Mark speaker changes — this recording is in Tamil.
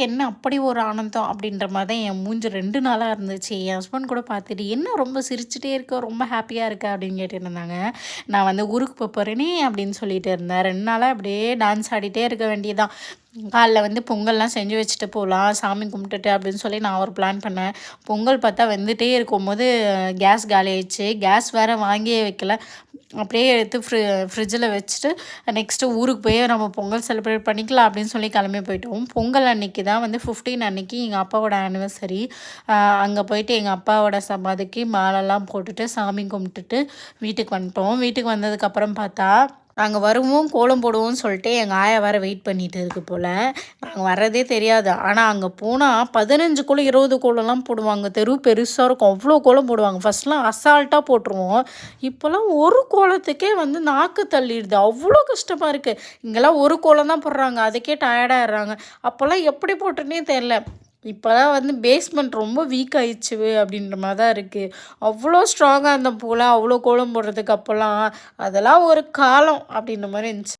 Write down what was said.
Speaker 1: என்ன அப்படி ஒரு ஆனந்தம் அப்படின்ற மாதிரி தான் என் மூஞ்சி 2 நாளா இருந்துச்சு. என் ஹஸ்பண்ட் கூட பார்த்துட்டு, "என்ன ரொம்ப சிரிச்சுட்டே இருக்க, ரொம்ப ஹாப்பியா இருக்க" அப்படின்னு கேட்டுட்டு இருந்தாங்க. நான் வந்து ஊருக்கு போறேனே அப்படின்னு சொல்லிட்டு இருந்தேன். 2 நாளா அப்படியே டான்ஸ் ஆடிட்டே இருக்க வேண்டியதுதான். காலைல வந்து பொங்கல்லாம் செஞ்சு வச்சுட்டு போகலாம், சாமி கும்பிட்டுட்டு அப்படின்னு சொல்லி நான் ஒரு பிளான் பண்ணேன். பொங்கல் பார்த்தா வெந்துட்டே இருக்கும்போது கேஸ் காலி ஆயிடுச்சு. கேஸ் வேறு வாங்கியே வைக்கல. அப்படியே எடுத்து ஃப்ரிட்ஜில் வச்சுட்டு நெக்ஸ்ட்டு ஊருக்கு போய் நம்ம பொங்கல் செலிப்ரேட் பண்ணிக்கலாம் அப்படின்னு சொல்லி கிளம்பி போயிட்டோம். பொங்கல் அன்னைக்கு தான் வந்து 15 அன்னைக்கு எங்கள் அப்பாவோட ஆனிவர்சரி. அங்கே போயிட்டு எங்கள் அப்பாவோட சமாதிக்கு மாலைலாம் போட்டுட்டு சாமி கும்பிட்டுட்டு வீட்டுக்கு வந்துட்டோம். வீட்டுக்கு வந்ததுக்கப்புறம் பார்த்தா நாங்கள் வருவோம் கோலம் போடுவோம்னு சொல்லிட்டு எங்கள் ஆயா வேறு வெயிட் பண்ணிட்டு இருக்கு போல். நாங்கள் வர்றதே தெரியாது. ஆனால் அங்கே போனால் 15 கோலம் 20 கோலம்லாம் போடுவாங்க. தெரு பெருசாக இருக்கும். அவ்வளோ கோலம் போடுவாங்க. ஃபஸ்ட்லாம் அசால்ட்டாக போட்டுருவோம். இப்போல்லாம் ஒரு கோலத்துக்கே வந்து நாக்கு தள்ளிடுது. அவ்வளோ கஷ்டமாக இருக்குது. இங்கெல்லாம் ஒரு கோலம் தான் போடுறாங்க. அதுக்கே டயர்டாகிடுறாங்க. அப்போல்லாம் எப்படி போட்டுன்னே தெரில. இப்போலாம் வந்து பேஸ்மெண்ட் ரொம்ப வீக் ஆயிடுச்சு அப்படின்ற மாதிரி தான் இருக்குது. அவ்வளோ ஸ்ட்ராங்காக இருந்த போல் அவ்வளோ கோலம் போடுறதுக்கு அப்போல்லாம் அதெல்லாம் ஒரு காலம் அப்படின்ற மாதிரி இருந்துச்சு.